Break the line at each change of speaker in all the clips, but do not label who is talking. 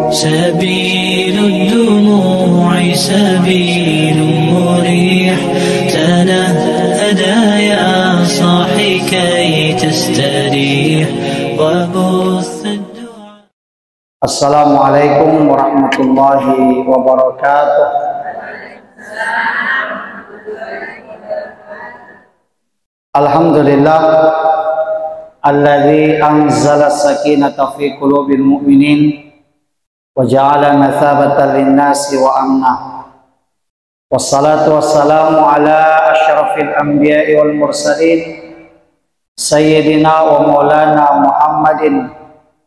سبيل الدموع سبيل مريح تنهدى يا صاحي كي تستريح وبث الدعاء.
السلام عليكم ورحمة الله وبركاته. Alhamdulillah alladzi anzala sakinata fi qulubil mu'minin wa ja'ala mathabatan lin-nasi wa amna. Wassalatu wassalamu ala asyrafil anbiya'i wal mursalin sayyidina wa maulana Muhammadin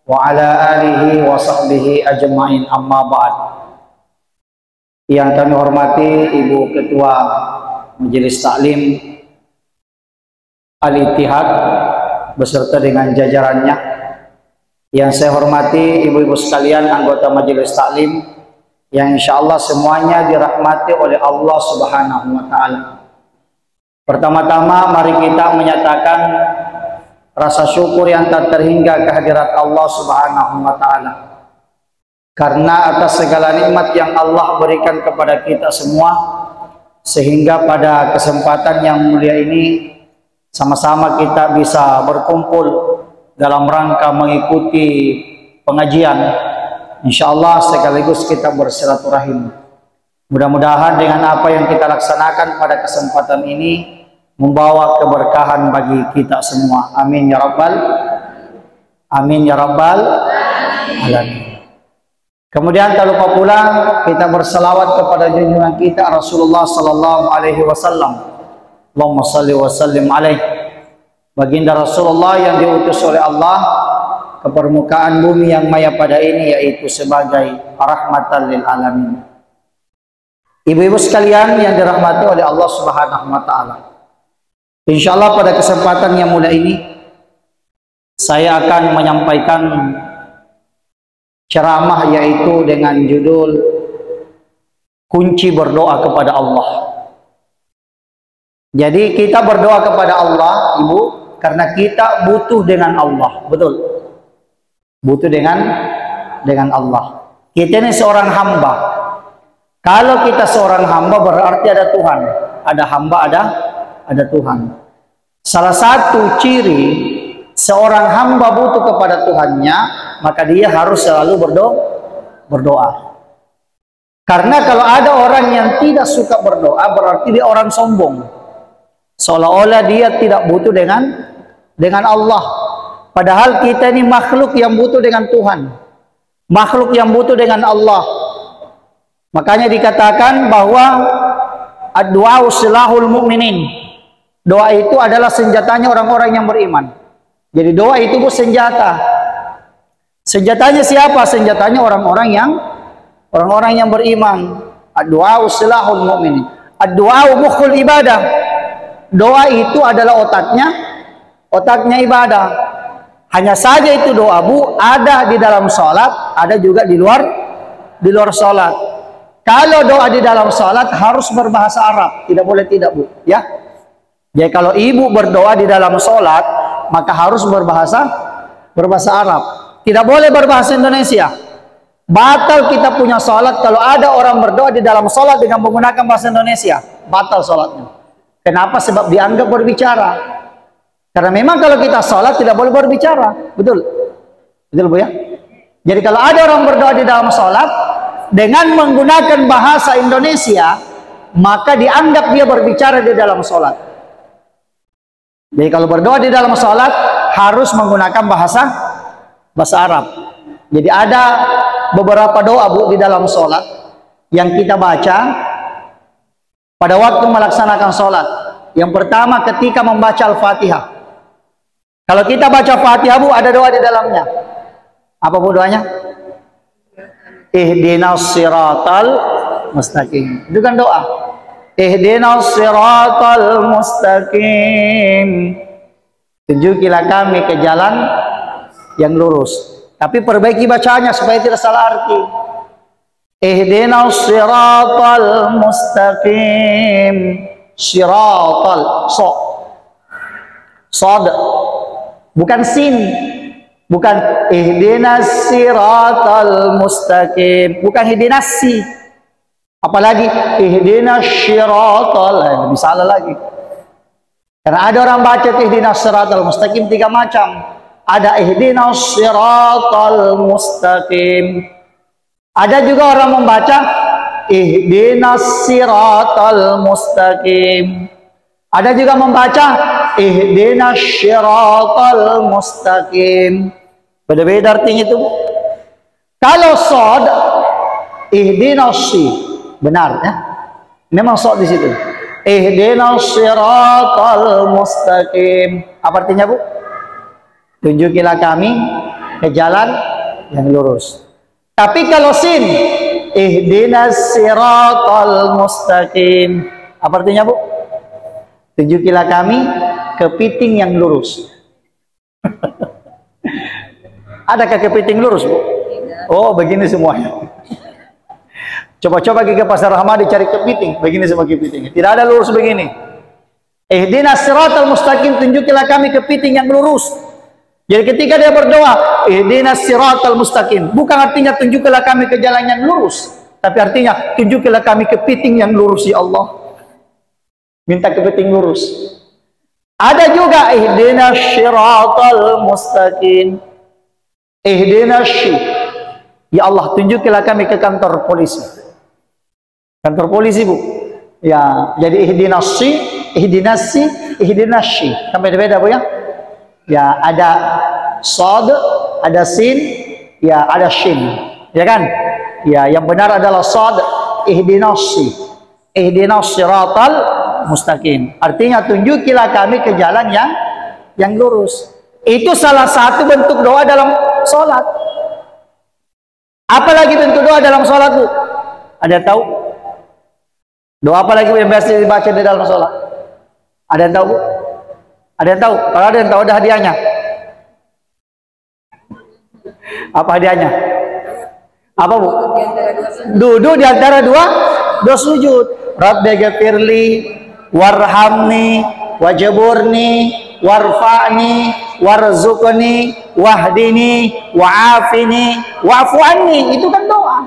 wa ala alihi wa sahbihi ajma'in, amma ba'd. Yang kami hormati Ibu Ketua Majelis Taklim Al-Ittihad beserta dengan jajarannya, yang saya hormati ibu-ibu sekalian anggota Majelis Taklim yang insyaallah semuanya dirahmati oleh Allah Subhanahu wa taala. Pertama-tama mari kita menyatakan rasa syukur yang tak terhingga kehadirat Allah Subhanahu wa taala, karena atas segala nikmat yang Allah berikan kepada kita semua, sehingga pada kesempatan yang mulia ini sama-sama kita bisa berkumpul dalam rangka mengikuti pengajian, insyaallah sekaligus kita bersilaturahim. Mudah-mudahan dengan apa yang kita laksanakan pada kesempatan ini membawa keberkahan bagi kita semua. Amin ya rabbal alamin. Kemudian tak lupa pula kita berselawat kepada junjungan kita Rasulullah sallallahu alaihi wasallam. Allahumma salli wa sallim alaih. Baginda Rasulullah yang diutus oleh Allah ke permukaan bumi yang maya pada ini, yaitu sebagai rahmatan lil alamin. Ibu-ibu sekalian yang dirahmati oleh Allah Subhanahu wa taala, insyaallah pada kesempatan yang mulia ini saya akan menyampaikan ceramah yaitu dengan judul kunci berdoa kepada Allah. Jadi kita berdoa kepada Allah, Ibu, karena kita butuh dengan Allah, betul? Butuh dengan Allah. Kita ini seorang hamba. Kalau kita seorang hamba berarti ada Tuhan. Ada hamba, ada Tuhan. Salah satu ciri seorang hamba butuh kepada Tuhannya, maka dia harus selalu berdoa. Karena kalau ada orang yang tidak suka berdoa, berarti dia orang sombong. Seolah-olah dia tidak butuh dengan Allah. Padahal kita ini makhluk yang butuh dengan Tuhan, makhluk yang butuh dengan Allah. Makanya dikatakan bahwa ad-du'a silahul mu'minin. Doa itu adalah senjatanya orang-orang yang beriman. Jadi doa itu senjata. Senjatanya siapa? Senjatanya orang-orang yang beriman. Ad-du'a silahul mu'minin. Ad-du'a mukhul ibadah. Doa itu adalah otaknya ibadah. Hanya saja itu doa, Bu, ada di dalam sholat, ada juga di luar sholat. Kalau doa di dalam sholat harus berbahasa Arab, tidak boleh tidak, Bu, ya. Jadi kalau ibu berdoa di dalam sholat, maka harus berbahasa Arab. Tidak boleh berbahasa Indonesia. Batal kita punya sholat kalau ada orang berdoa di dalam sholat dengan menggunakan bahasa Indonesia. Batal sholatnya. Kenapa? Sebab dianggap berbicara. Karena memang kalau kita sholat tidak boleh berbicara. Betul? Betul, Bu, ya? Jadi kalau ada orang berdoa di dalam sholat dengan menggunakan bahasa Indonesia, maka dianggap dia berbicara di dalam sholat. Jadi kalau berdoa di dalam sholat harus menggunakan bahasa Arab. Jadi ada beberapa doa, Bu, di dalam sholat yang kita baca pada waktu melaksanakan sholat. Yang pertama ketika membaca Al-Fatihah. Kalau kita baca Fatihah, Bu, ada doa di dalamnya. Apa, Bu, doanya? Ihdinas siratal mustaqim. Itu kan doa. Ihdinas siratal mustaqim. Tunjukilah kami ke jalan yang lurus. Tapi perbaiki bacanya supaya tidak salah arti. Ihdinas siratal mustaqim. Siratal, sod, bukan sin. Bukan ihdinas siratal mustaqim. Bukan ihdinas si. Apalagi ihdinas siratal. Lebih salah lagi. Karena ada orang baca ihdinas siratal mustaqim 3 macam. Ada ihdinas siratal mustaqim. Ada juga orang membaca ihdinas siratal mustaqim. Ada juga membaca ihdinas siratal mustaqim. Beda-beda artinya itu. Kalau sod ihdinas si, benar ya. Memang sod di situ. Ihdinas siratal mustaqim. Apa artinya, Bu? Tunjukilah kami ke jalan yang lurus. Tapi kalau sin, ihdinas siratal mustaqim. Apa artinya, Bu? Tunjukilah kami kepiting yang lurus. Adakah kepiting lurus, Bu? Oh, begini semuanya. Coba-coba ke pasar Rahmadi cari kepiting, begini semua kepiting. Tidak ada lurus begini. Ihdinas siratal mustaqim, tunjukilah kami kepiting yang lurus. Jadi ketika dia berdoa, ihdinas siratal mustaqim, bukan artinya tunjukilah kami ke jalan yang lurus, tapi artinya tunjukilah kami kepiting yang lurus, ya Allah. Minta kepiting lurus. Ada juga ihdinas siratal mustaqim. Ihdinas sy. Ya Allah, tunjukilah kami ke kantor polisi. Kantor polisi, Bu. Ya, jadi ihdinas sy, ihdinas sy, ihdinas sy. Kan beda-beda, Bu ya. Ya, ada sod, ada sin, ya ada shin. Ya kan? Ya, yang benar adalah sod, ihdinas sy. Ihdinas siratal mustaqim. Artinya tunjukilah kami ke jalan yang lurus. Itu salah satu bentuk doa dalam sholat. Apalagi bentuk doa dalam sholat, Bu? Ada yang tahu? Doa apa lagi yang biasa dibaca di dalam sholat? Ada yang tahu, Bu? Ada yang tahu? Kalau ada yang tahu, ada hadiahnya. Apa hadiahnya? Apa, Bu? Duduk di antara dua sujud. Rabbi ghafirli warhamni wajburni warfa'ni warzuqni wahdini wa'afini wa'fu anni. Itu kan doa.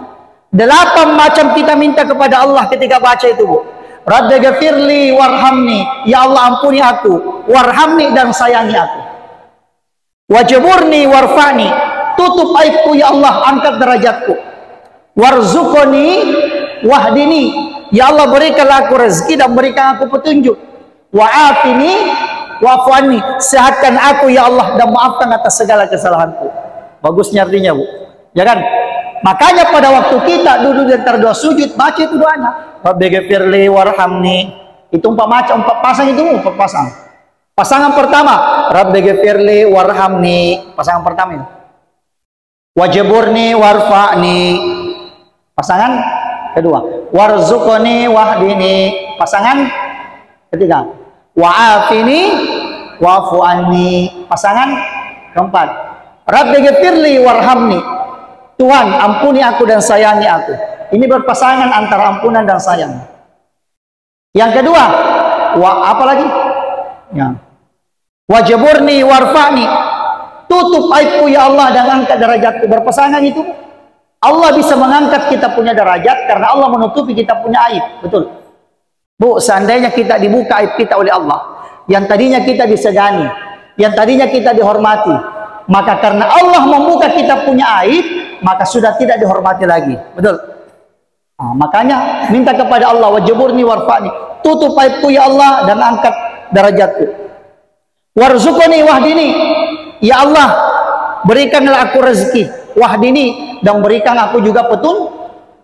8 macam kita minta kepada Allah ketika baca itu, Bu. Rabbi ghafirli warhamni, ya Allah ampuni aku, warhamni dan sayangi aku. Wajburni warfa'ni, tutup aibku ya Allah, angkat derajatku. Warzuqni wahdini, ya Allah berikanlah aku rezeki dan berikan aku petunjuk. Wa'afini wa'fu anni, sehatkan aku ya Allah dan maafkan atas segala kesalahanku. Bagusnya artinya, Bu. Ya kan? Makanya pada waktu kita duduk di antara 2 sujud, baca itu doanya. Rabbi ghafirli warhamni. Itu 4 macam, 4 pasang itu, 4 pasang. Pasangan pertama, Rabbi ghafirli warhamni. Pasangan pertama itu. Wajburni warfa'ni. Pasangan kedua. Warzuqni wahdini. Pasangan ketiga. Wa'afini wa'fu anni. Pasangan keempat. Rabbi ghafirli warhamni. Tuhan, ampuni aku dan sayangi aku. Ini berpasangan antara ampunan dan sayang. Yang kedua, apa lagi? Ya. Wajburni warfa'ni. Tutup aibku ya Allah dan angkat derajatku. Berpasangan itu. Allah bisa mengangkat kita punya derajat karena Allah menutupi kita punya aib. Betul. Bu, seandainya kita dibuka aib kita oleh Allah, yang tadinya kita disegani, yang tadinya kita dihormati, maka karena Allah membuka kita punya aib, maka sudah tidak dihormati lagi. Betul. Nah, makanya minta kepada Allah, wajburni warfa'ni, tutup aibku ya Allah dan angkat derajatku. Warzuqni wahdini, ya Allah berikanlah aku rezeki. Wahdini, dan berikan aku juga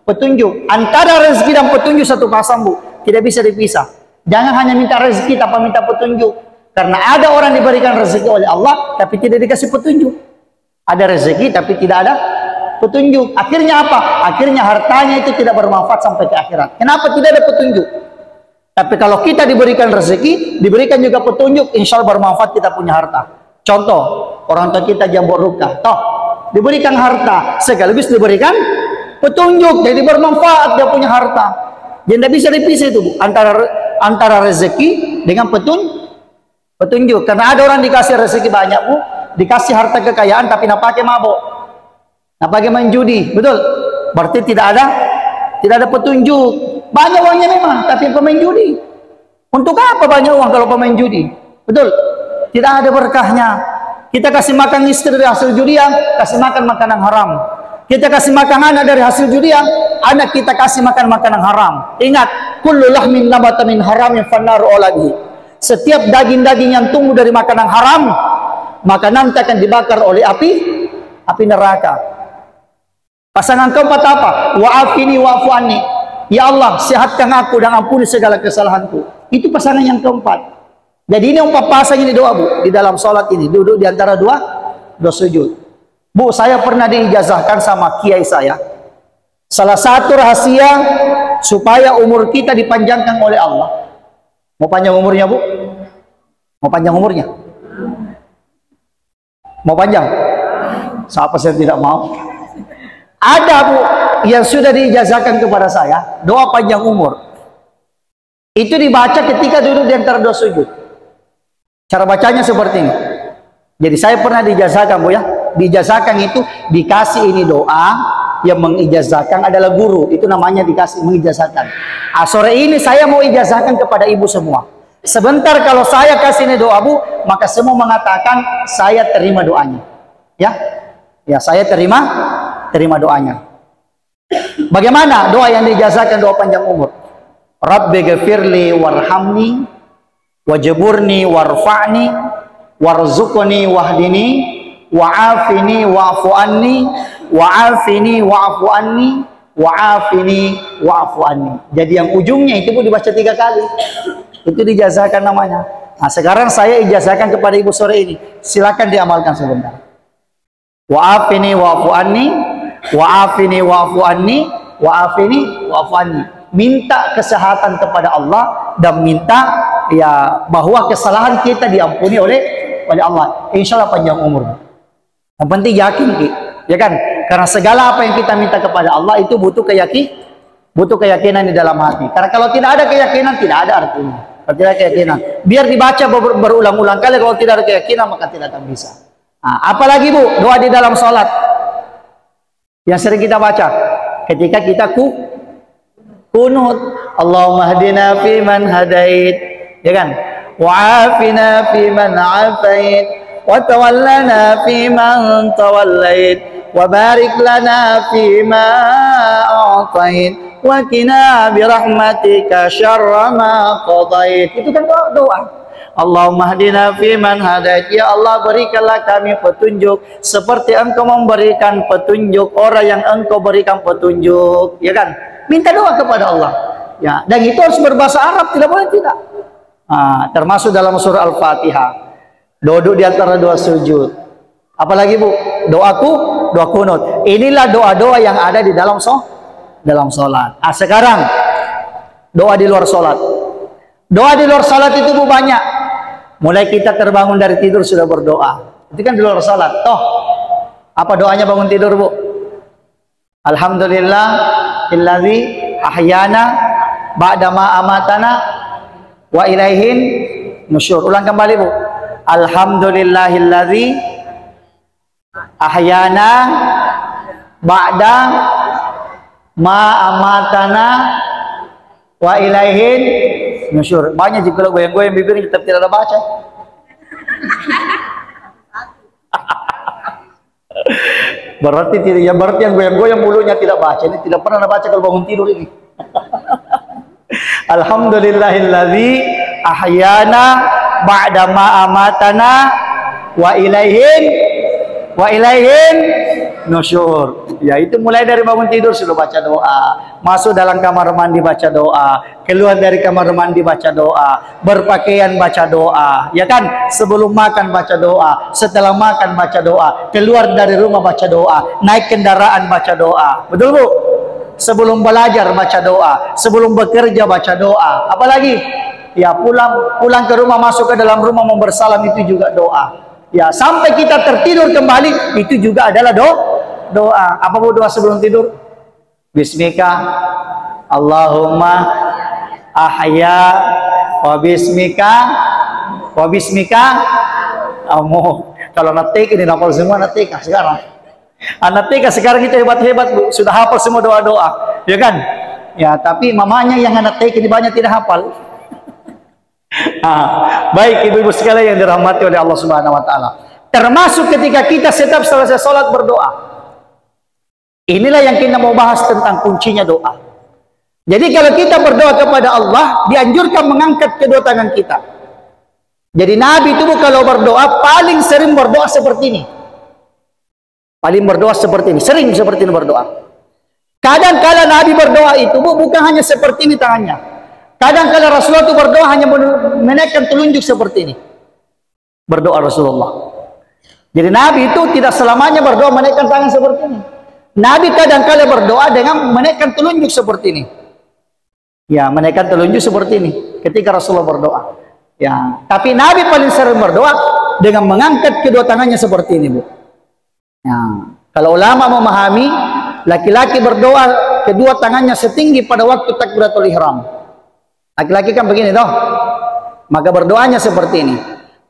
petunjuk. Antara rezeki dan petunjuk satu pasang, Bu. Tidak bisa dipisah. Jangan hanya minta rezeki tanpa minta petunjuk. Karena ada orang diberikan rezeki oleh Allah tapi tidak dikasih petunjuk. Ada rezeki tapi tidak ada petunjuk. Akhirnya apa? Akhirnya hartanya itu tidak bermanfaat sampai ke akhirat. Kenapa tidak ada petunjuk? Tapi kalau kita diberikan rezeki, diberikan juga petunjuk, insya Allah bermanfaat kita punya harta. Contoh, orang tua kita jambor ruka. Toh, diberikan harta, sekaligus diberikan petunjuk. Jadi bermanfaat dia punya harta. Jadi tidak bisa dipisah itu, Bu. Antara rezeki dengan petunjuk. Karena ada orang dikasih rezeki banyak, Bu, dikasih harta kekayaan tapi nak pakai mabuk, nak pakai main judi, betul? Berarti tidak ada petunjuk. Banyak uangnya memang, tapi pemain judi. Untuk apa banyak uang kalau pemain judi? Betul? Tidak ada berkahnya. Kita kasih makan istri dari hasil judian, kasih makan makanan haram. Kita kasih makan anak dari hasil judian, anak kita kasih makan makanan haram. Ingat, kullu lahmin nabata min haramin fannaru auladihi. Setiap daging-daging yang tumbuh dari makanan haram, maka nanti akan dibakar oleh api neraka. Pasangan keempat apa? Wa'afini wa'fu anni. Ya Allah, sehatkan aku dan ampuni segala kesalahanku. Itu pasangan yang keempat. Jadi ini empat pasang ini doa, Bu, di dalam sholat ini, duduk di antara dua sujud. Bu, saya pernah diijazahkan sama kiai saya. Salah satu rahasia supaya umur kita dipanjangkan oleh Allah. Mau panjang umurnya, Bu? Mau panjang umurnya? Mau panjang? Siapa yang tidak mau? Ada, Bu, yang sudah diijazahkan kepada saya, doa panjang umur. Itu dibaca ketika duduk di antara dua sujud. Cara bacanya seperti ini. Jadi saya pernah diijazahkan, Bu, ya. Diijazahkan itu dikasih ini doa, yang mengijazahkan adalah guru. Itu namanya dikasih mengijazahkan. Sore ini saya mau ijazahkan kepada ibu semua. Sebentar kalau saya kasih ini doa, Bu, maka semua mengatakan saya terima doanya. Ya. Ya, saya terima doanya. Bagaimana doa yang diijazahkan, doa panjang umur? Rabbi ghafirli warhamni wajburni warfa'ni warzuqni wahdini wa'afini wa'fu anni wa'afini wa'fu anni wa'afini wa'fu anni. Jadi yang ujungnya itu pun dibaca 3 kali. Itu dijazahkan namanya. Nah, sekarang saya ijazahkan kepada ibu sore ini. Silakan diamalkan sebentar. Wa'afini wa'fu anni wa'afini wa'fu anni wa'afini wa'fu anni. Minta kesehatan kepada Allah dan minta ya bahwa kesalahan kita diampuni oleh Allah. Insya Allah panjang umur. Yang penting yakin, ya kan? Karena segala apa yang kita minta kepada Allah itu butuh keyakinan di dalam hati. Karena kalau tidak ada keyakinan, tidak ada artinya. Kalau tidak ada keyakinan, biar dibaca berulang-ulang kali, kalau tidak ada keyakinan maka tidak akan bisa. Nah, apalagi, Bu, doa di dalam sholat yang sering kita baca ketika kita kunut. Allahumma hadina fi man hadait, ya kan? Wa'afina fi man afait, wa tawallana fi man tawallait, wa barik lana fi ma a'tait, wa qina bi rahmatika syarra ma qadait. Itu kan doa. Allahumma hadina fi man hadait. Ya Allah, berikanlah kami petunjuk seperti Engkau memberikan petunjuk orang yang Engkau berikan petunjuk, ya kan? Minta doa kepada Allah. Ya, dan itu harus berbahasa Arab, tidak boleh tidak. Termasuk dalam surah Al-Fatihah. Duduk di antara dua sujud. Apalagi, Bu, doaku, doa kunut. Inilah doa-doa yang ada di dalam sholat. Sekarang doa di luar sholat. Doa di luar sholat itu, Bu, banyak. Mulai kita terbangun dari tidur sudah berdoa. Itu kan di luar sholat. Toh, apa doanya bangun tidur, Bu? Alhamdulillah illadzi ahyana ba'da ma amatana wa ilaihin nusyur. Ulang kembali, Bu. Alhamdulillahilladzi ahyana ba'da ma amatana wa ilaihin nusyur. Banyak juga goyang-goyang bibir tetap tidak ada baca. Berarti tidak, ya berarti yang goyang-goyang mulutnya tidak baca. Ini tidak pernah baca kalau bangun tidur ini. Alhamdulillahilladzi ahyana ba'da ma amatana wa ilaihin nusyur. Ya, itu mulai dari bangun tidur sudah baca doa, masuk dalam kamar mandi baca doa, keluar dari kamar mandi baca doa, berpakaian baca doa, ya kan? Sebelum makan baca doa, setelah makan baca doa, keluar dari rumah baca doa, naik kendaraan baca doa. Betul, Bu? Sebelum belajar baca doa, sebelum bekerja baca doa. Apalagi ya pulang ke rumah, masuk ke dalam rumah mau bersalam, itu juga doa. Ya, sampai kita tertidur kembali itu juga adalah doa. Apa, Bu, doa sebelum tidur? Bismika Allahumma ahya wa bismika Kalau anak TK ini hafal semua anak TK sekarang. Anak TK sekarang itu hebat-hebat, Bu. Sudah hafal semua doa-doa. Ya kan? Ya, tapi mamanya yang anak TK ini banyak tidak hafal. Baik ibu-ibu sekalian yang dirahmati oleh Allah Subhanahu wa taala. Termasuk ketika kita setiap selesai salat berdoa. Inilah yang kita mau bahas tentang kuncinya doa. Jadi kalau kita berdoa kepada Allah, dianjurkan mengangkat kedua tangan kita. Jadi Nabi itu kalau berdoa paling sering berdoa seperti ini. Paling berdoa seperti ini, sering seperti ini berdoa. Kadang-kala Nabi berdoa itu bukan hanya seperti ini tangannya. Kadang-kala Rasulullah itu berdoa hanya menaikkan telunjuk seperti ini. Berdoa Rasulullah. Jadi Nabi itu tidak selamanya berdoa menaikkan tangan seperti ini. Nabi kadang-kala berdoa dengan menaikkan telunjuk seperti ini. Ya, menaikkan telunjuk seperti ini ketika Rasulullah berdoa. Ya, tapi Nabi paling sering berdoa dengan mengangkat kedua tangannya seperti ini, Bu. Ya, kalau ulama memahami laki-laki berdoa kedua tangannya setinggi pada waktu takbiratul ihram. Laki-laki kan begini toh. Maka berdoanya seperti ini.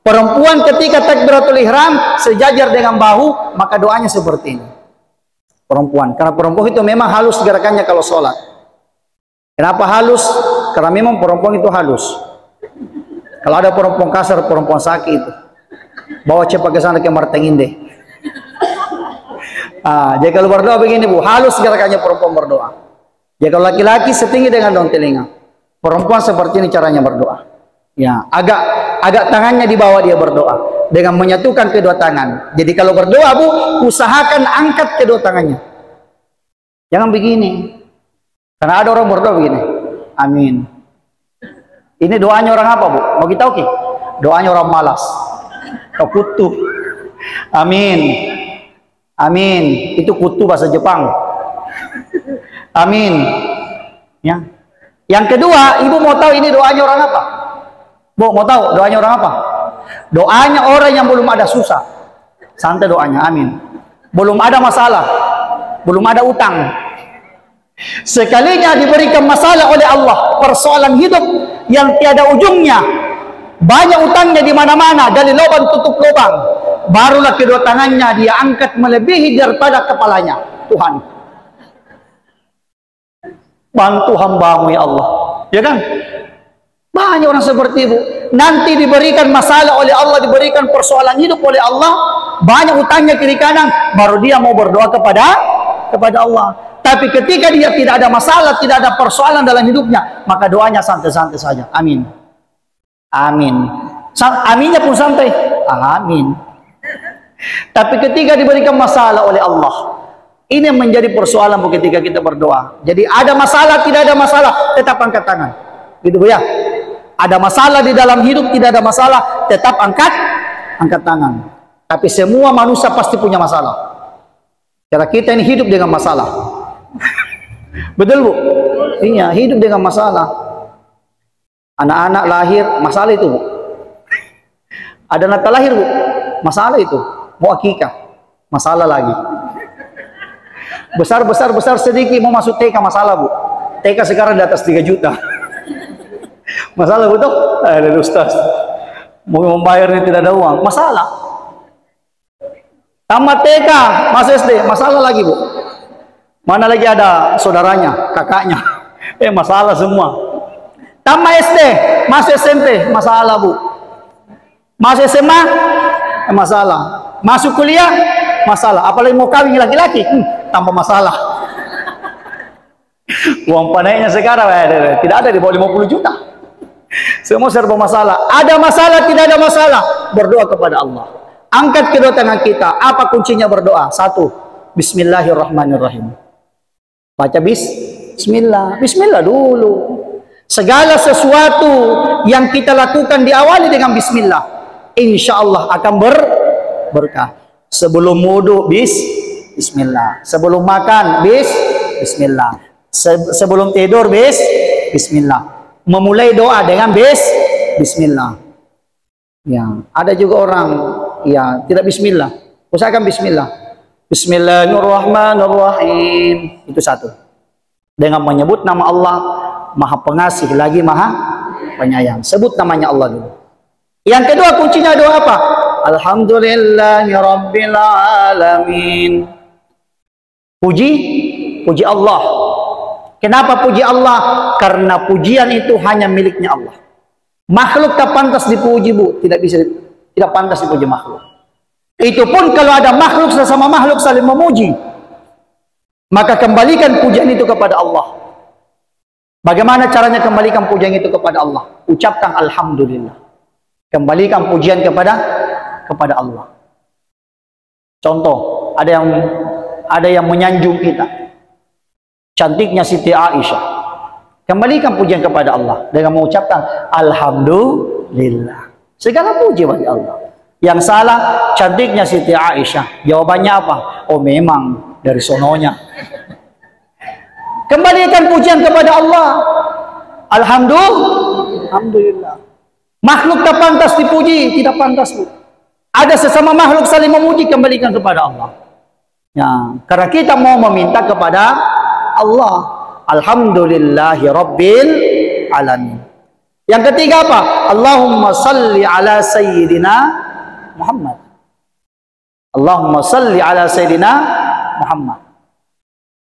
Perempuan ketika takbiratul ihram sejajar dengan bahu, maka doanya seperti ini. Perempuan, karena perempuan itu memang halus gerakannya kalau sholat. Kenapa halus? Karena memang perempuan itu halus. Kalau ada perempuan kasar, perempuan sakit itu, bawa cepat ke sana ke Martenginde. Jadi kalau berdoa begini, Bu, halus gerakannya perempuan berdoa. Jadi kalau laki-laki setinggi dengan daun telinga, perempuan seperti ini caranya berdoa. Ya, agak tangannya di bawah dia berdoa dengan menyatukan kedua tangan. Jadi kalau berdoa, Bu, usahakan angkat kedua tangannya. Jangan begini. Karena ada orang berdoa begini. Amin. Ini doanya orang apa, Bu? Mau kita oke? Doanya orang malas. Kutu. Amin. Amin. Itu kutu bahasa Jepang. Amin. Ya. Yang kedua, Ibu mau tahu ini doanya orang apa? Bu, mau tahu doanya orang apa? Doanya orang yang belum ada susah. Santai doanya, amin. Belum ada masalah. Belum ada utang. Sekalinya diberikan masalah oleh Allah, persoalan hidup yang tiada ujungnya, banyak utangnya di mana-mana, gali lubang tutup lubang, barulah kedua tangannya dia angkat melebihi daripada kepalanya. Tuhan, bantu hambamu ya Allah, ya kan? Banyak orang seperti itu. Nanti diberikan masalah oleh Allah, diberikan persoalan hidup oleh Allah, banyak utangnya kiri kanan, baru dia mau berdoa kepada Allah. Tapi ketika dia tidak ada masalah, tidak ada persoalan dalam hidupnya, maka doanya santai-santai saja. Amin. Amin. Aminnya pun santai. Amin. Tapi ketika diberikan masalah oleh Allah, ini yang menjadi persoalan ketika kita berdoa. Jadi ada masalah, tidak ada masalah, tetap angkat tangan. Gitu, Bu, ya. Ada masalah di dalam hidup, tidak ada masalah, tetap angkat tangan. Tapi semua manusia pasti punya masalah. Karena kita ini hidup dengan masalah. Betul, Bu? Iya, hidup dengan masalah. Anak-anak lahir, masalah itu, Bu. Ada anak lahir, Bu, masalah itu. Mau akikah, masalah lagi. Besar sedikit, mau masuk TK, masalah, Bu. TK sekarang di atas 3 juta. Masalah, betul? Ada ustaz. Mau membayarnya tidak ada uang, masalah. Tamat TK, masuk SD, masalah lagi, Bu. Mana lagi ada saudaranya, kakaknya, masalah semua. Tamat SD, masuk SMP, masalah, Bu. Masuk SMA, masalah. Masuk kuliah, masalah. Apalagi mau kawin laki-laki, tambah masalah. Uang panennya sekarang tidak ada, di bawah 50 juta. Semua serba masalah. Ada masalah, tidak ada masalah, berdoa kepada Allah. Angkat kedua tangan kita. Apa kuncinya berdoa? 1, Bismillahirrahmanirrahim. Baca Bismillah. Bismillah dulu. Segala sesuatu yang kita lakukan diawali dengan Bismillah, insya Allah akan berkah. Sebelum wudu, Bismillah. Sebelum makan, Bismillah. Sebelum tidur, Bismillah. Memulai doa dengan Bismillah. Ya, ada juga orang ya tidak Bismillah. Usahakan Bismillah. Bismillahirrahmanirrahim. Itu 1. Dengan menyebut nama Allah, Maha Pengasih lagi Maha Penyayang. Sebut namanya Allah dulu. Yang kedua kuncinya doa apa? Alhamdulillahi Rabbil Alamin. Puji Allah. Kenapa puji Allah? Karena pujian itu hanya miliknya Allah. Makhluk tak pantas dipuji, Bu. Tidak pantas dipuji makhluk. Itu pun kalau ada makhluk sesama makhluk saling memuji, maka kembalikan pujian itu kepada Allah. Bagaimana caranya kembalikan pujian itu kepada Allah? Ucapkan alhamdulillah. Kembalikan pujian kepada Allah. Contoh, ada yang menyanjung kita. Cantiknya Siti Aisyah. Kembalikan pujian kepada Allah dengan mengucapkan alhamdulillah. Segala puji bagi Allah. Yang salah, cantiknya Siti Aisyah. Jawabannya apa? Oh, memang dari sononya. Kembalikan pujian kepada Allah. Alhamdulillah. Makhluk tak pantas dipuji, tidak pantas, Bu. Ada sesama makhluk saling memuji, kembalikan kepada Allah. Ya, karena kita mau meminta kepada Allah. Alhamdulillahi Rabbil Alamin. Yang ketiga apa? Allahumma salli ala Sayyidina Muhammad. Allahumma salli ala Sayyidina Muhammad.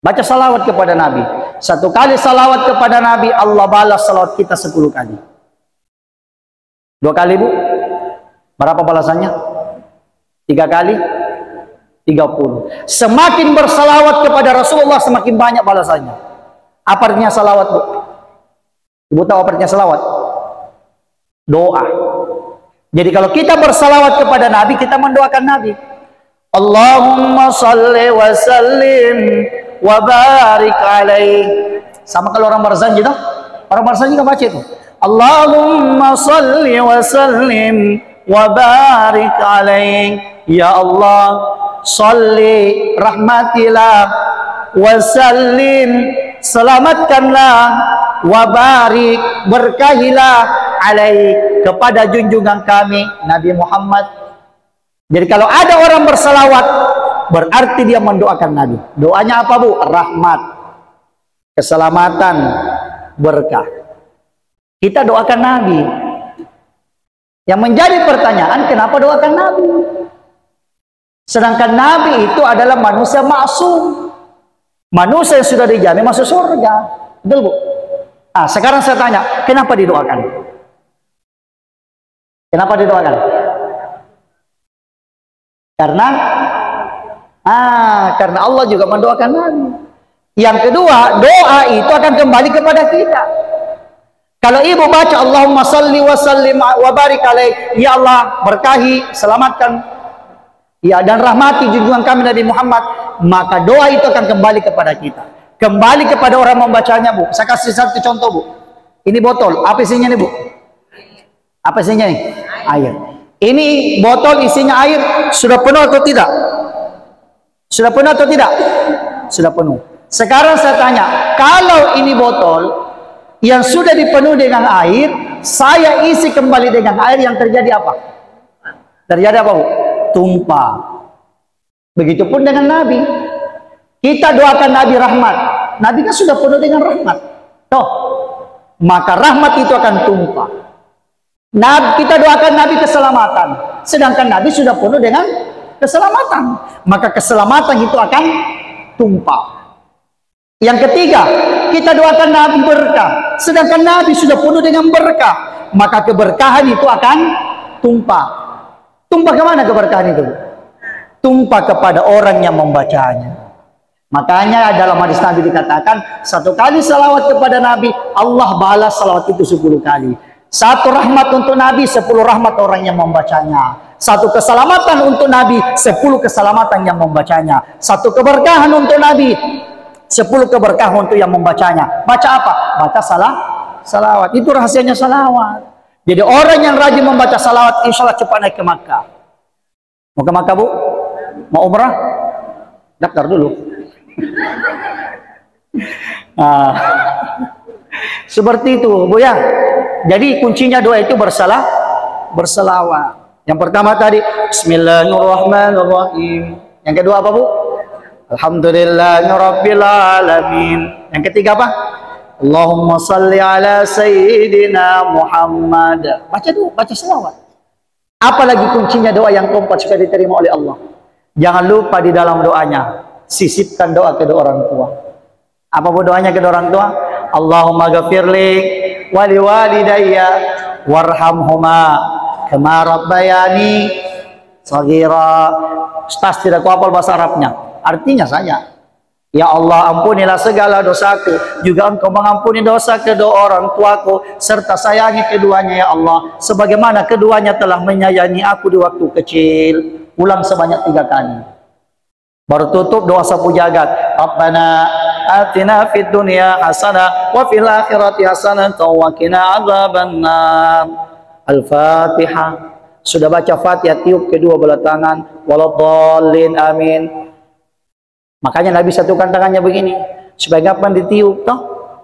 Baca salawat kepada Nabi. Satu kali salawat kepada Nabi, Allah balas salawat kita 10 kali. 2 kali, Bu. Berapa balasannya? 3 kali? 30. Semakin bersalawat kepada Rasulullah, semakin banyak balasannya. Apa artinya salawat, Bu? Ibu tahu apa artinya salawat? Doa. Jadi kalau kita bersalawat kepada Nabi, kita mendoakan Nabi. Allahumma salli wa sallim wa barik alaih. Sama kalau orang Barzanji toh? Orang Barzanji kan baca itu. Allahumma salli wa sallim wa barik alaih. Ya Allah, salli rahmatilah wa sallim, selamatkanlah, wa barik, berkahilah alaih, kepada junjungan kami Nabi Muhammad. Jadi kalau ada orang bersalawat, berarti dia mendoakan Nabi. Doanya apa, Bu? Rahmat, keselamatan, berkah. Kita doakan Nabi. Yang menjadi pertanyaan, kenapa doakan Nabi? Sedangkan Nabi itu adalah manusia maksum. Manusia yang sudah dijamin masuk surga. Betul, Bu? Nah, sekarang saya tanya, kenapa didoakan? Kenapa didoakan? Karena Allah juga mendoakan Nabi. Yang kedua, doa itu akan kembali kepada kita. Kalau ibu baca Allahumma salli wa sallim wa barik alaih, ya Allah berkahi, selamatkan, ya, dan rahmati junjungan kami Nabi Muhammad, maka doa itu akan kembali kepada kita, kembali kepada orang membacanya, Bu. Saya kasih satu contoh, Bu. Ini botol, apa isinya nih, Bu? Apa isinya nih? Air. Ini botol isinya air, sudah penuh atau tidak? Sudah penuh atau tidak? Sudah penuh. Sekarang saya tanya, kalau ini botol yang sudah dipenuhi dengan air, saya isi kembali dengan air, yang terjadi apa? Terjadi apa, Bu? Tumpah. Begitupun dengan Nabi. Kita doakan Nabi rahmat. Nabi kan sudah penuh dengan rahmat. Toh, maka rahmat itu akan tumpah. Kita doakan Nabi keselamatan, sedangkan Nabi sudah penuh dengan keselamatan, maka keselamatan itu akan tumpah. Yang ketiga, kita doakan Nabi berkah, sedangkan Nabi sudah penuh dengan berkah, maka keberkahan itu akan tumpah. Tumpah kemana keberkahan itu? Tumpah kepada orang yang membacanya. Makanya dalam hadis Nabi dikatakan, satu kali salawat kepada Nabi, Allah balas salawat itu 10 kali. Satu rahmat untuk Nabi, 10 rahmat orang yang membacanya. Satu keselamatan untuk Nabi, 10 keselamatan yang membacanya. Satu keberkahan untuk Nabi, 10 keberkahan untuk yang membacanya. Baca apa? Baca salawat. Itu rahasianya salawat. Jadi orang yang rajin membaca salawat, insya Allah cepat naik ke Makkah. Mau ke Makkah, Bu? Mau umrah? Daftar dulu. Seperti itu, Bu, ya. Jadi kuncinya doa itu bersalawat. Yang pertama tadi Bismillahirrahmanirrahim. Yang kedua apa, Bu? Alhamdulillahirabbil alamin. Yang ketiga apa? Allahumma salli ala Sayyidina Muhammad. Baca dulu, baca salawat. Apalagi kuncinya doa yang keempat supaya diterima oleh Allah. Jangan lupa di dalam doanya sisipkan doa kedua orang tua. Apa doanya kedua orang tua? Allahumma ghafirli wa liwalidayya warhamhuma kama rabbayani shaghira. Ustaz tidak hafal bahasa Arabnya. Artinya saja, ya Allah, ampunilah segala dosaku, juga Engkau mengampuni dosa kedua orang tuaku, serta sayangi keduanya ya Allah, sebagaimana keduanya telah menyayangi aku di waktu kecil. Ulang sebanyak 3 kali. Baru tutup doa sapu jagat. Rabbana atina fid dunya hasanah wa fil akhirati hasanah wa qina adzabannar. Al-Fatihah. Sudah baca Fatihah, tiup kedua belah tangan. Waladhdallin, amin. Makanya Nabi satukan tangannya begini supaya kapan ditiup toh.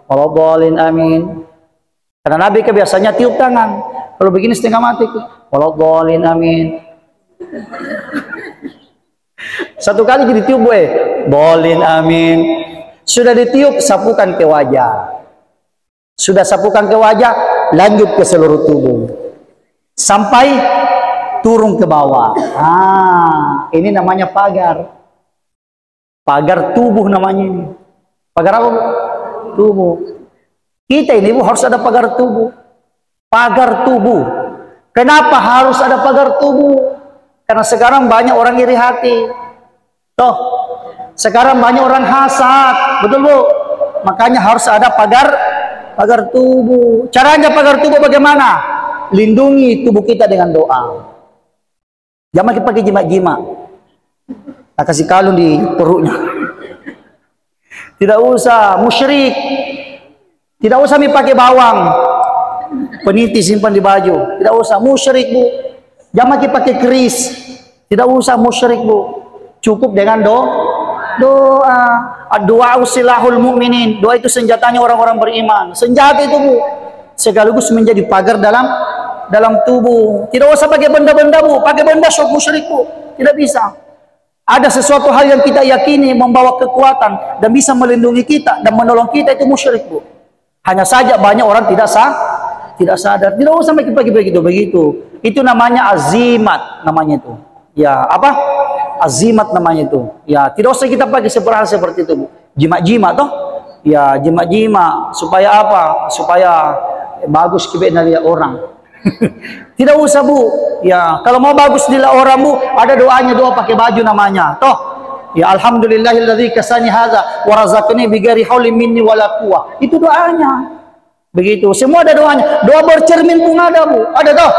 Waladhdallin, amin. Karena Nabi kebiasaannya tiup tangan. Kalau begini setengah mati. Waladhdallin, amin. Satu kali jadi tiup gue. Dolin, amin. Sudah ditiup, sapukan ke wajah. Sudah sapukan ke wajah, lanjut ke seluruh tubuh sampai turun ke bawah. Ini namanya pagar. Pagar tubuh namanya ini. Pagar apa? Tubuh. Kita ini harus ada pagar tubuh. Pagar tubuh. Kenapa harus ada pagar tubuh? Karena sekarang banyak orang iri hati. Toh, sekarang banyak orang hasad. Betul, Bu? Makanya harus ada pagar tubuh. Caranya pagar tubuh bagaimana? Lindungi tubuh kita dengan doa. Jangan pakai jimat-jimat. Tak kasih kalung di perutnya. Tidak usah musyrik. Tidak usah pakai bawang. Peniti simpan di baju. Tidak usah musyrik, Bu. Jangan pakai keris. Tidak usah musyrik, Bu. Cukup dengan doa. Doa usilahul mu'minin. Doa itu senjatanya orang-orang beriman. Senjata itu, Bu, sekaligus menjadi pagar dalam tubuh. Tidak usah pakai benda-benda, Bu. Pakai benda sok musyrik, Bu. Tidak bisa. Ada sesuatu hal yang kita yakini membawa kekuatan dan bisa melindungi kita dan menolong kita, itu musyrik, Bu. Hanya saja banyak orang tidak sadar. Tidak usah pakai begitu. Itu namanya azimat, namanya itu. Ya, apa? Azimat namanya itu. Ya, tidak usah kita pakai seperti itu, Bu. Jimat-jimat toh? Ya, jimat-jimat supaya apa? Supaya bagus kibetna lihat orang. Tidak usah, Bu. Ya, kalau mau bagus dilihat orang, Bu, ada doanya, doa pakai baju namanya. Toh? Ya, alhamdulillahilladzi kasani hadza wa razaqani bighairi haulin minni wala quwwah. Itu doanya. Begitu. Semua ada doanya. Doa bercermin pun ada, Bu. Ada toh?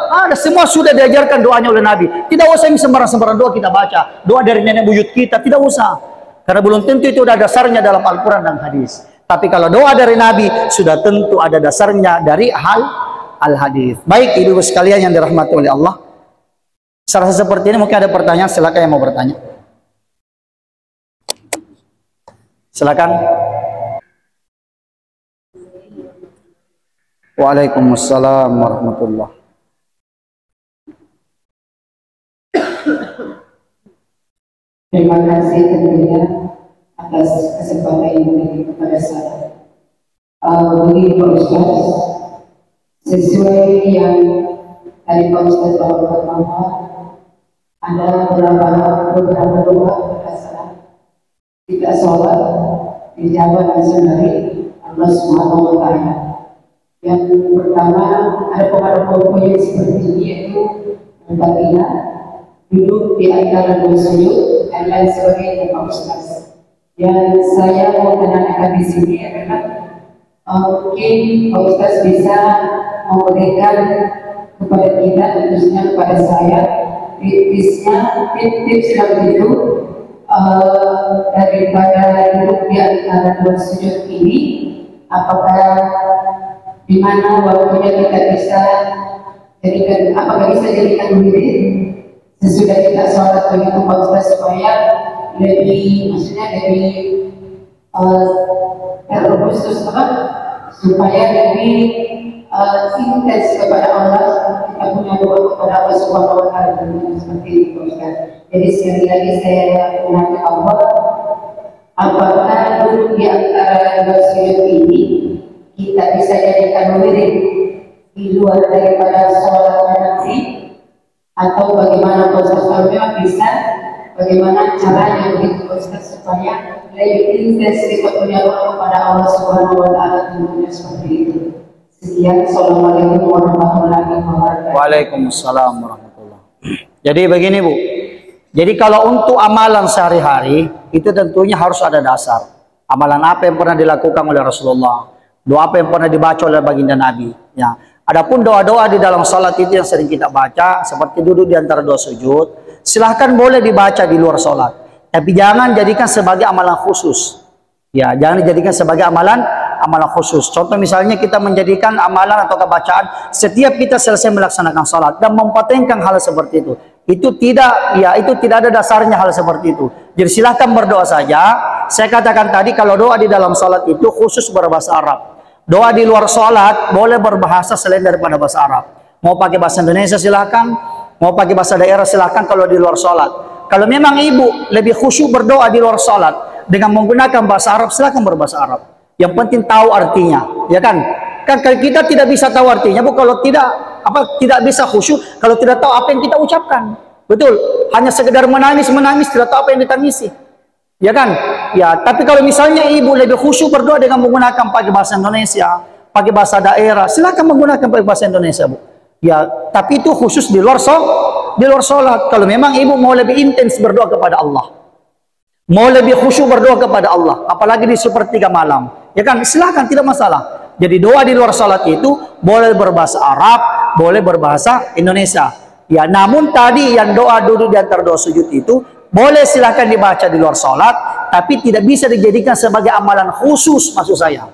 Ada. Semua sudah diajarkan doanya oleh Nabi. Tidak usah ini sembarang-sembarang doa kita baca. Doa dari nenek buyut kita, tidak usah. Karena belum tentu itu ada dasarnya dalam Al-Quran dan hadis. Tapi kalau doa dari Nabi, sudah tentu ada dasarnya dari al-hadis. Baik, ibu-ibu sekalian yang dirahmati oleh Allah. Serasa seperti ini mungkin ada pertanyaan, silakan yang mau bertanya. Silakan. Waalaikumsalam warahmatullahi.
Terima kasih tentunya atas kesempatan yang diberikan kepada saya. Begini Pak Ustaz, sesuai yang tadi Pak Ustaz bawakan bahwa ada beberapa doa berhasil tidak sholat dijawab langsung dari Allah Subhanahu wa Ta'ala. Yang pertama, ada pengaruh yang seperti ini, yaitu Al-Fatihah, duduk di antara dua sujud dan lain sebagainya, Pak Ustaz. Yang saya mau tanyakan di sini adalah mungkin Pak Ustaz bisa memberikan kepada kita, khususnya kepada saya, tips yang itu daripada duduk di antara dua sujud ini, apakah di mana waktunya kita bisa jadikan, apakah bisa jadikan wirid sesudah kita sholat begitu Pak Ustaz, supaya lebih, maksudnya lebih terkhusus apa, supaya lebih intens kepada Allah, kita punya doa kepada Allah Subhanahu wa Ta'ala seperti itu Pak Ustaz. Jadi sekali lagi saya menanya Allah, apakah duduk di antara dua sujud ini kita bisa jadikan wirid di luar daripada sholat nanti, Atau bagaimana Pak Ustaz? Kalau memang bisa, bagaimana caranya begitu Pak Ustaz supaya lebih intens berdoa kepada Allah Subhanahu wa Ta'ala tentunya seperti itu. Sekian, Assalamualaikum warahmatullahi wabarakatuh.
Waalaikumsalam warahmatullahi wabarakatuh. Jadi begini Bu, jadi kalau untuk amalan sehari-hari itu tentunya harus ada dasar. Amalan apa yang pernah dilakukan oleh Rasulullah, doa apa yang pernah dibaca oleh baginda Nabi. Ya, adapun doa-doa di dalam salat itu yang sering kita baca, seperti duduk di antara dua sujud, silahkan boleh dibaca di luar salat, tapi jangan jadikan sebagai amalan khusus. Ya, jangan dijadikan sebagai amalan khusus. Contoh misalnya kita menjadikan amalan atau kebacaan setiap kita selesai melaksanakan salat dan mempertahankan hal seperti itu. Itu tidak, ya itu tidak ada dasarnya hal seperti itu. Jadi silahkan berdoa saja. Saya katakan tadi kalau doa di dalam salat itu khusus berbahasa Arab. Doa di luar salat boleh berbahasa selain daripada bahasa Arab. Mau pakai bahasa Indonesia silahkan, mau pakai bahasa daerah silahkan kalau di luar salat. Kalau memang ibu lebih khusyuk berdoa di luar salat dengan menggunakan bahasa Arab, silahkan berbahasa Arab. Yang penting tahu artinya, ya kan? Kan kita tidak bisa tahu artinya, Bu, kalau tidak bisa khusyuk kalau tidak tahu apa yang kita ucapkan. Betul, hanya sekedar menangis tidak tahu apa yang ditangisi. Ya kan? Ya, tapi kalau misalnya ibu lebih khusyuk berdoa dengan menggunakan pakai bahasa Indonesia, pakai bahasa daerah, silakan menggunakan pakai bahasa Indonesia, Bu. Ya, tapi itu khusus di luar salat. Kalau memang ibu mau lebih intens berdoa kepada Allah, mau lebih khusyuk berdoa kepada Allah, apalagi di sepertiga malam, ya kan? Silakan, tidak masalah. Jadi doa di luar salat itu boleh berbahasa Arab, boleh berbahasa Indonesia. Ya, namun tadi yang doa duduk di antara dua sujud itu boleh silahkan dibaca di luar salat, tapi tidak bisa dijadikan sebagai amalan khusus, maksud saya.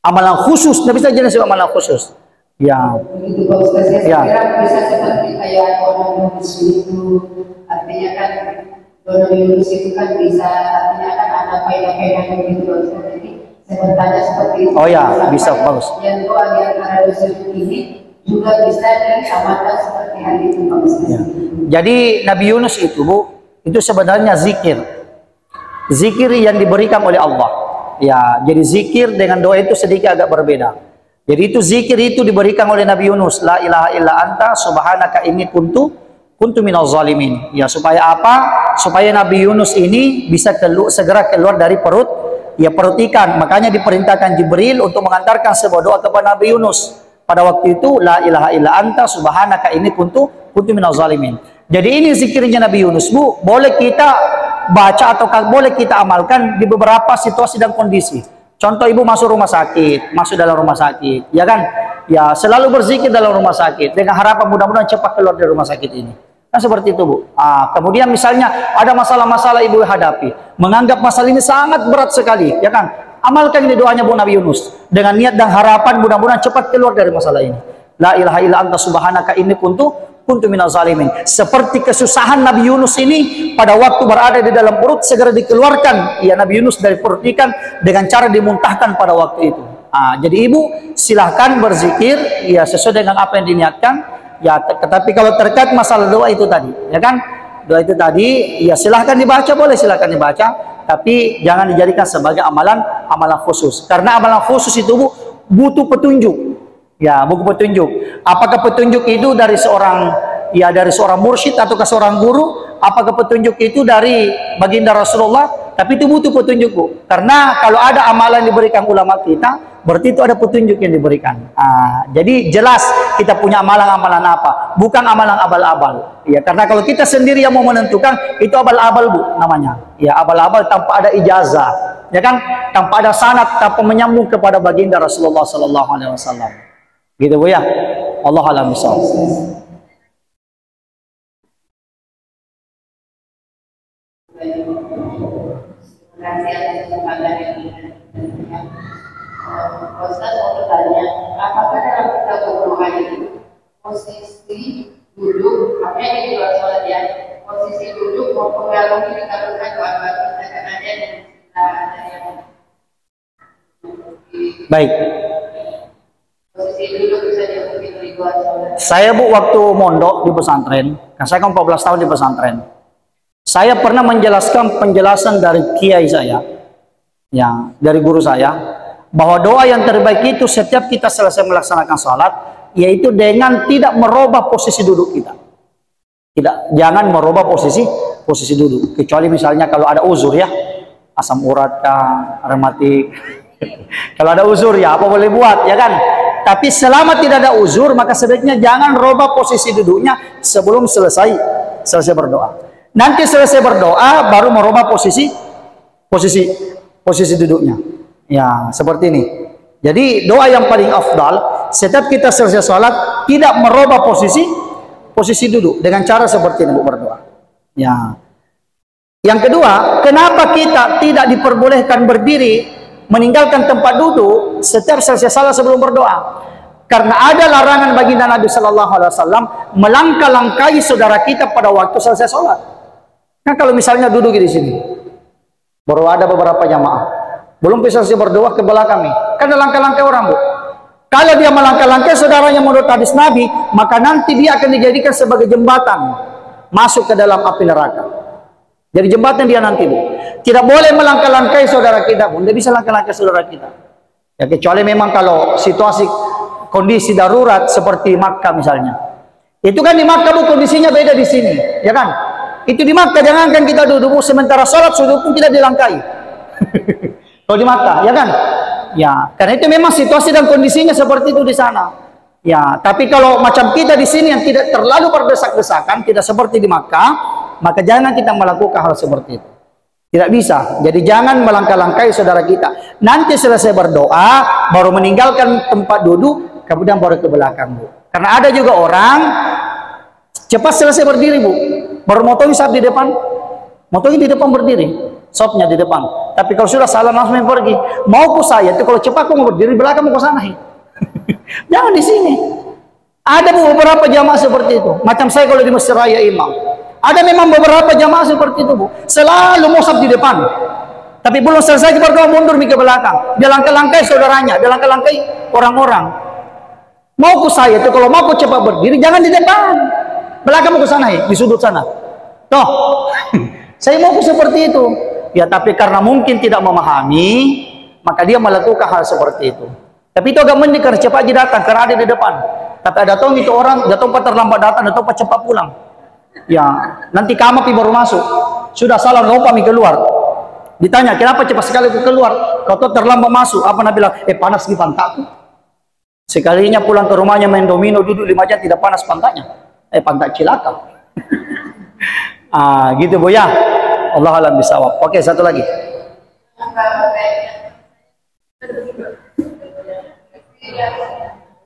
Amalan khusus, tidak bisa jadi sebagai amalan khusus. Ya.
Begitu Pak Ustaz, saya kira bisa seperti kayak orang Yunus itu, artinya kan orang Yunus itu kan bisa, artinya kan ada faedah-faedahnya begitu Pak Ustaz. Jadi saya bertanya seperti itu.
Oh ya, bisa, bagus.
Yang doa di antara dua sujud ini juga bisa disamakan seperti hal itu Pak Ustaz.
Ya. Jadi Nabi Yunus itu, Bu, itu sebenarnya zikir yang diberikan oleh Allah. Ya, jadi zikir dengan doa itu sedikit agak berbeda. Jadi itu zikir itu diberikan oleh Nabi Yunus, la ilaha illa anta subhanaka inni kuntu minaz zalimin. Ya, supaya apa? Supaya Nabi Yunus ini bisa segera keluar dari perut ikan. Makanya diperintahkan Jibril untuk mengantarkan sebuah doa kepada Nabi Yunus. Pada waktu itu, la ilaha illa anta subhanaka inni kuntu minaz zalimin. Jadi ini zikirnya Nabi Yunus, Bu. Boleh kita baca atau boleh kita amalkan di beberapa situasi dan kondisi. Contoh ibu masuk dalam rumah sakit, ya kan? Ya, selalu berzikir dalam rumah sakit dengan harapan mudah-mudahan cepat keluar dari rumah sakit ini. Kan seperti itu, Bu. Kemudian misalnya ada masalah-masalah ibu hadapi, menganggap masalah ini sangat berat sekali, ya kan? Amalkan ini doanya Bu Nabi Yunus dengan niat dan harapan mudah-mudahan cepat keluar dari masalah ini. La ilaha illa anta subhanaka inni kuntu minaz zalimin. Seperti kesusahan Nabi Yunus ini pada waktu berada di dalam perut segera dikeluarkan ya Nabi Yunus dari perut ikan dengan cara dimuntahkan pada waktu itu. Jadi ibu silahkan berzikir ya sesuai dengan apa yang diniatkan ya. Tetapi kalau terkait masalah doa itu tadi, ya kan? Doa itu tadi ya silahkan dibaca, boleh silahkan dibaca, tapi jangan dijadikan sebagai amalan khusus. Karena amalan khusus itu Bu, butuh petunjuk. Ya, buku petunjuk. Apakah petunjuk itu dari seorang mursyid atau seorang guru? Apakah petunjuk itu dari baginda Rasulullah? Tapi itu butuh petunjuk, Bu. Karena kalau ada amalan diberikan ulama kita, berarti itu ada petunjuk yang diberikan. Jadi jelas kita punya amalan-amalan apa, bukan amalan abal-abal. Ya, karena kalau kita sendiri yang mau menentukan, itu abal-abal, Bu, namanya. Ya, abal-abal tanpa ada ijazah, ya kan? Tanpa ada sanad, tanpa menyambung kepada baginda Rasulullah sallallahu alaihi wasallam. Gitu, Bu, ya. Allah alam bisawab.
Terima kasih atas kesempatan yang diberikan. Ustaz mau bertanya, apakah dalam kita berdoa itu posisi duduk, makanya di luar sholat ya, posisi duduk mempengaruhi dikabulkan doa-doa kita karena ada yang
baik.
Posisi duduk bisa diikuti di luar sholat.
Saya, Bu, waktu mondok di pesantren, kan saya kan 14 tahun di pesantren. Saya pernah menjelaskan penjelasan dari kiai saya, yang dari guru saya, bahwa doa yang terbaik itu setiap kita selesai melaksanakan salat, yaitu dengan tidak merubah posisi duduk kita. Tidak, jangan merubah posisi duduk. Kecuali misalnya kalau ada uzur ya, asam urat kah, rematik. Kalau ada uzur ya apa boleh buat ya kan. Tapi selama tidak ada uzur maka sebaiknya jangan rubah posisi duduknya sebelum selesai berdoa. Nanti selesai berdoa baru merubah posisi duduknya. Ya, seperti ini. Jadi doa yang paling afdal setiap kita selesai salat tidak merubah posisi duduk dengan cara seperti ini berdoa. Ya. Yang kedua, kenapa kita tidak diperbolehkan berdiri meninggalkan tempat duduk setiap selesai salat sebelum berdoa? Karena ada larangan baginda Nabi sallallahu alaihi wasallam melangkah-langkahi saudara kita pada waktu selesai salat. Nah, kalau misalnya duduk di sini, baru ada beberapa jamaah belum bisa selesai berdoa ke belakang nih, kan ada langkah-langkah orang, Bu. Kalau dia melangkah-langkah saudaranya menurut hadis Nabi, maka nanti dia akan dijadikan sebagai jembatan masuk ke dalam api neraka. Jadi jembatan dia nanti, Bu. Tidak boleh melangkah-langkahi saudara kita, Bu. Tidak bisa langkah-langkah saudara kita. Ya, kecuali memang kalau situasi kondisi darurat seperti Makkah misalnya. Itu kan di Makkah, Bu, kondisinya beda di sini, ya kan? Itu di Makkah jangankan kita duduk, Bu, sementara sholat sujud pun tidak dilangkahi. Kalau di Makkah, ya kan? Ya, karena itu memang situasi dan kondisinya seperti itu di sana. Ya, tapi kalau macam kita di sini yang tidak terlalu berdesak-desakan, tidak seperti di Makkah, maka jangan kita melakukan hal seperti itu. Tidak bisa. Jadi jangan melangkah-langkahi saudara kita. Nanti selesai berdoa, baru meninggalkan tempat duduk, kemudian baru ke belakang, Bu. Karena ada juga orang cepat selesai berdiri, Bu. Baru motonya saat di depan, motonya di depan berdiri. Sopnya di depan. Tapi kalau sudah salah langsung pergi. Mau saya itu kalau cepat aku mau berdiri belakang mau ke sana. Jangan di sini. Ada beberapa jamaah seperti itu. Macam saya kalau di Masjid Raya Imam. Ada memang beberapa jamaah seperti itu, Bu. Selalu musab di depan. Tapi belum selesai berdoa mundur ke belakang. Dia langkah-langkai saudaranya, dia langkah-langkai orang-orang. Mau saya itu kalau mau aku cepat berdiri jangan di depan. Belakang mau ke sana, di sudut sana. Toh. Saya mau seperti itu. Ya, tapi karena mungkin tidak memahami, maka dia melakukan hal seperti itu. Tapi itu agak mending karena cepat dia datang, karena ada di depan. Tapi ada tahu itu orang, datang terlambat datang, datang cepat pulang. Ya, nanti kamar baru masuk. Sudah salah lupa keluar. Ditanya, kenapa cepat sekali aku keluar? Kau tuh terlambat masuk. Apa Nabi bilang? Panas di pantatku. Sekalinya pulang ke rumahnya main domino, duduk 5 jam tidak panas pantatnya. Pantat cilaka. Gitu, Bu ya. Allah alam bisawab. Oke, satu lagi.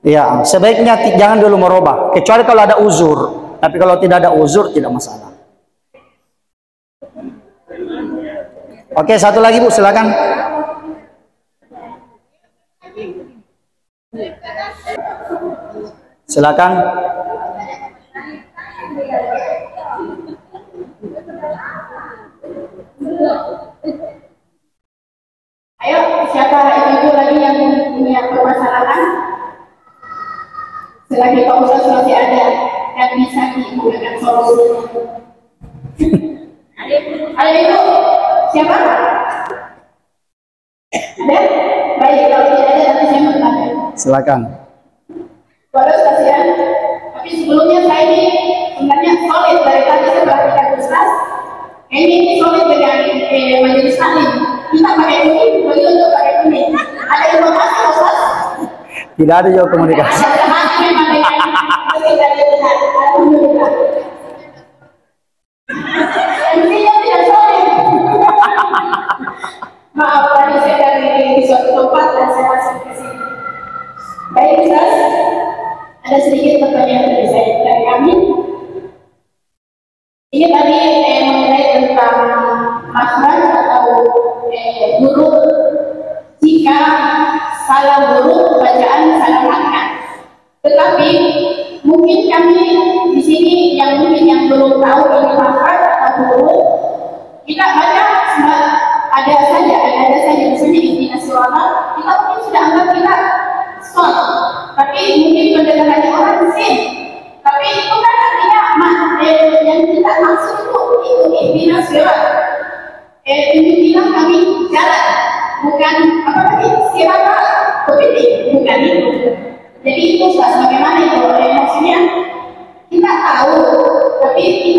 Ya, sebaiknya jangan dulu merubah, kecuali kalau ada uzur. Tapi kalau tidak ada uzur tidak masalah. Oke, satu lagi, Bu, silakan. Silakan.
Ayo, siapa ibu lagi yang punya permasalahan? Selagi Pak Ustaz masih ada yang bisa digunakan solusinya. Ada ibu? Siapa? Ada? Baik, kalau tidak ada nanti saya bertanya.
Silakan.
Waduh, kasihan. Tapi sebelumnya saya ini sebenarnya solid dari tadi setelah kita Ustaz. Ini solid dengan majelis taklim. Kita pakai kuning, beliau untuk pakai kuning. Ada informasi, Ustaz?
Tidak ada juga komunikasi.
Maaf, tadi saya dari suatu tempat dan saya masuk ke sini. Baik, Ustaz. Ada sedikit pertanyaan dari kami. Ini tadi mengenai tentang makhraj atau huruf jika salah huruf bacaan salah langkah. Tetapi mungkin kami di sini yang belum tahu ini makhraj atau huruf, kita baca ada saja misalnya intinya suara, kita mungkin sudah anggap kita stop. Tapi mungkin pendengarannya orang sin. Tapi itu kan artinya yang kita maksud itu intinya surat. Intinya kami jalan, bukan apa tadi siapa berpikir, bukan itu. Jadi itu bagaimana itu maksudnya kita tahu, tapi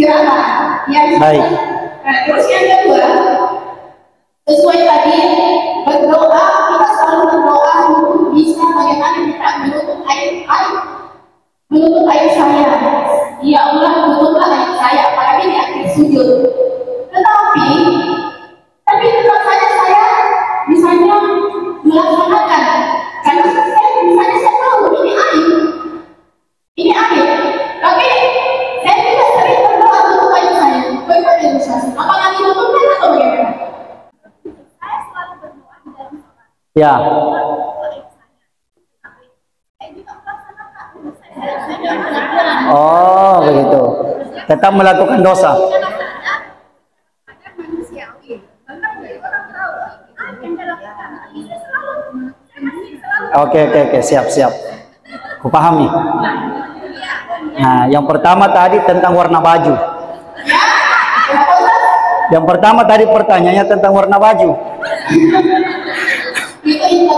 istirahat. Yang
Baik.
Nah, terus yang kedua, sesuai tadi berdoa, kita selalu berdoa untuk bisa bagaimana kita menutup air saya. Ya Allah, tutuplah air saya, apalagi di akhir sujud. Tetapi tetap saja saya misalnya melaksanakan, karena saya tahu ini air, tapi saya tidak sering berdoa untuk air saya. Bagaimana ilustrasi? Apakah ditutupkan atau bagaimana? Saya selalu berdoa di dalam sholat.
Ya. Oh, begitu. Tetap melakukan dosa. Oke, siap. Kupahami. Nah, yang pertama tadi tentang warna baju. Yang pertama tadi pertanyaannya tentang warna baju.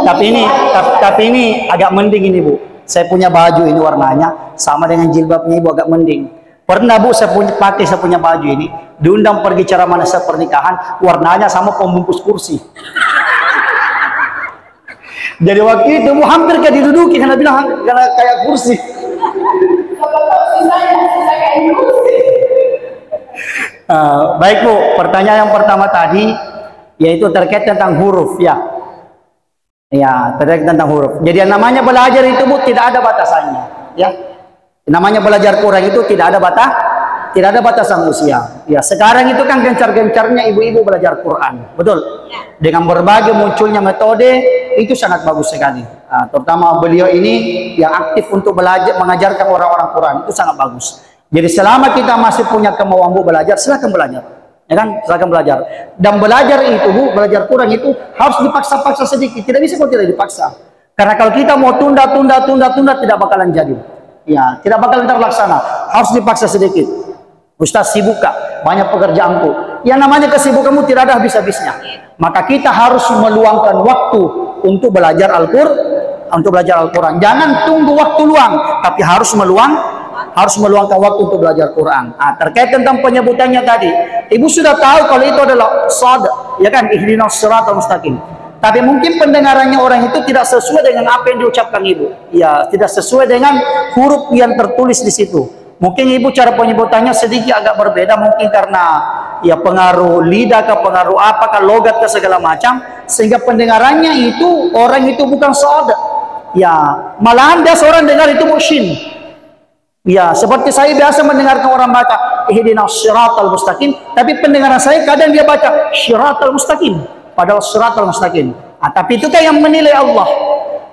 Tapi ini agak mending ini, Bu. Saya punya baju ini warnanya sama dengan jilbabnya Ibu, agak mending. Pernah Bu saya punya baju ini, diundang pergi cara manasat pernikahan, warnanya sama pembungkus kursi. Jadi waktu itu Bu hampir kayak diduduki karena bilang karena kayak kursi. Baik Bu, pertanyaan yang pertama tadi yaitu terkait tentang huruf ya. Ya, terkait tentang huruf. Jadi yang namanya belajar itu Bu tidak ada batasannya, ya. Namanya belajar Quran itu tidak ada batasan usia. Ya, sekarang itu kan gencar-gencarnya ibu-ibu belajar Quran. Betul? Dengan berbagai munculnya metode itu sangat bagus sekali. Terutama beliau ini yang aktif untuk belajar mengajarkan orang-orang Quran itu sangat bagus. Jadi selama kita masih punya kemauan Bu belajar, silakan belajar. Ya kan, silakan belajar. Dan belajar itu Bu, belajar Quran itu harus dipaksa-paksa sedikit. Tidak bisa kalau tidak dipaksa. Karena kalau kita mau tunda tidak bakalan jadi. Ya, tidak bakalan terlaksana. Harus dipaksa sedikit. Ustaz sibuk Kak, banyak pekerjaanku. Yang namanya kesibukanmu tidak ada habis-habisnya. Maka kita harus meluangkan waktu untuk belajar Al-Quran. Jangan tunggu waktu luang, tapi harus meluangkan waktu untuk belajar Quran. Terkait tentang penyebutannya tadi, Ibu sudah tahu kalau itu adalah shad, ya kan, ihdinas siratal mustaqim. Tapi mungkin pendengarannya orang itu tidak sesuai dengan apa yang diucapkan Ibu. Ya, tidak sesuai dengan huruf yang tertulis di situ. Mungkin Ibu cara penyebutannya sedikit agak berbeda, mungkin karena ya pengaruh lidah ke pengaruh apa ke logat ke segala macam, sehingga pendengarannya itu orang itu bukan shad. Ya, malahan dia seorang dengar itu musyin. Ya, seperti saya biasa mendengarkan orang baca ihdinas siratal mustaqim, tapi pendengaran saya kadang dia baca siratal mustaqim, padahal siratal mustaqim. Tapi itu kan yang menilai Allah.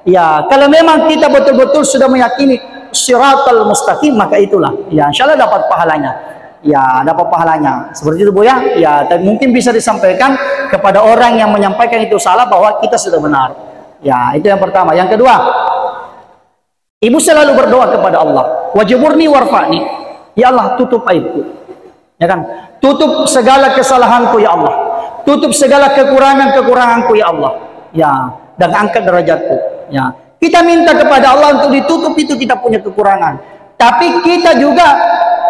Ya, kalau memang kita betul-betul sudah meyakini siratal mustaqim, maka itulah. Ya, insyaallah dapat pahalanya. Ya, dapat pahalanya. Seperti itu Bu ya. Ya, tapi mungkin bisa disampaikan kepada orang yang menyampaikan itu salah bahwa kita sudah benar. Ya, itu yang pertama. Yang kedua, Ibu selalu berdoa kepada Allah, wajburni warfa'ni, ya Allah tutup aibku, ya kan, tutup segala kesalahanku ya Allah, tutup segala kekuranganku ya Allah, ya, dan angkat derajatku. Ya, kita minta kepada Allah untuk ditutup itu kita punya kekurangan, tapi kita juga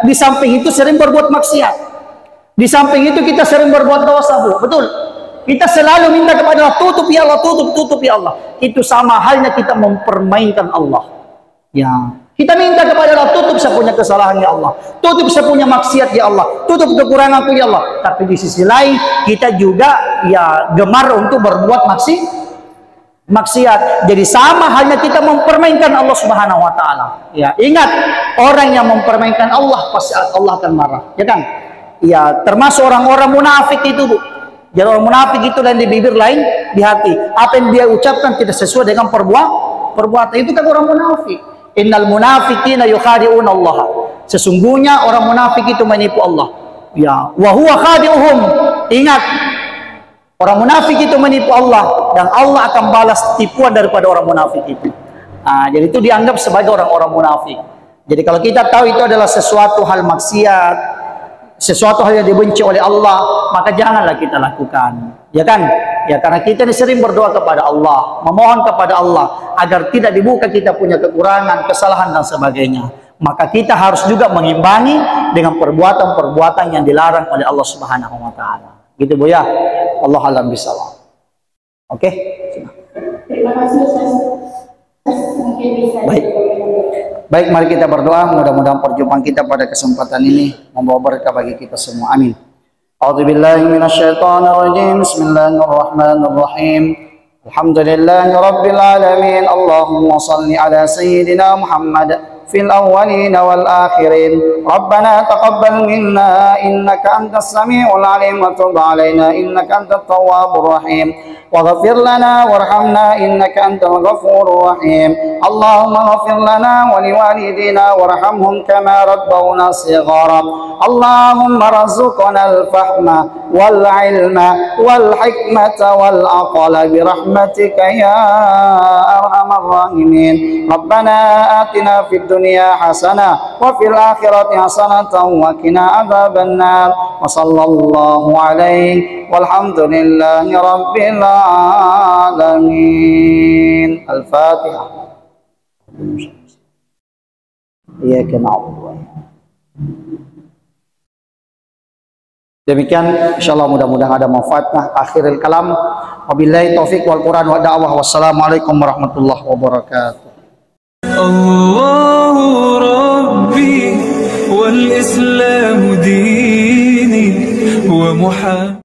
di samping itu sering berbuat maksiat, di samping itu kita sering berbuat dosa Bu, betul? Kita selalu minta kepada Allah, tutup ya Allah, tutup ya Allah. Itu sama halnya kita mempermainkan Allah. Ya, kita minta kepada Allah, tutup saya punya kesalahan ya Allah, tutup saya punya maksiat ya Allah, tutup kekuranganku ya Allah. Tapi di sisi lain kita juga ya gemar untuk berbuat maksiat. Jadi sama halnya kita mempermainkan Allah Subhanahu wa taala. Ya, ingat, orang yang mempermainkan Allah pasti Allah akan marah, ya kan? Ya, termasuk orang-orang munafik itu Bu. Jadi orang munafik itu lain di bibir, lain di hati. Apa yang dia ucapkan tidak sesuai dengan perbuatan. Itu kan orang munafik. Innal munafiqina yukhadi'una Allah. Sesungguhnya orang munafik itu menipu Allah. Ya, wa huwa khadi'uhum. Ingat, orang munafik itu menipu Allah dan Allah akan balas tipuan daripada orang munafik itu. Jadi itu dianggap sebagai orang-orang munafik. Jadi kalau kita tahu itu adalah sesuatu hal maksiat, sesuatu hal yang dibenci oleh Allah, maka janganlah kita lakukan. Ya kan? Ya, karena kita ini sering berdoa kepada Allah, memohon kepada Allah agar tidak dibuka kita punya kekurangan, kesalahan dan sebagainya. maka kita harus juga mengimbangi dengan perbuatan-perbuatan yang dilarang oleh Allah Subhanahu wa taala. Gitu Bu ya. Allah alam bisawab. Oke.
Terima kasih Ustaz. Mungkin bisa.
Baik, mari kita berdoa. Mudah-mudahan perjumpaan kita pada kesempatan ini membawa berkah bagi kita semua. Amin. A'udzubillahi minasyaitonirrajim. Bismillahirrahmanirrahim. Alhamdulillahi rabbil alamin. Allahumma shalli ala sayyidina Muhammad fil awwalin wal akhirin. Rabbana taqabbal minna innaka antas samiul alim wa tub alaina innaka antat tawwabur rahim. واغفر لنا وارحمنا إنك أنت الغفور الرحيم. اللهم اغفر لنا ولوالدينا وارحمهم كما ربونا صغارا. اللهم ارزقنا الفهم والعلم والحكمة والعقل برحمتك يا أرحم الراحمين. ربنا آتنا في الدنيا حسنة وفي الآخرة حسنة وقنا عذاب النار. وصلى الله عليه والحمد لله رب العالمين. الفاتحة. إياك نعبد وإياك. Demikian insyaallah, mudah-mudahan ada manfaatnya. Akhirul kalam, wabillahi taufik wal Quran wa da'wah. Wassalamualaikum warahmatullahi wabarakatuh.
Allahu Rabbi wal Islam dini wa Muhammad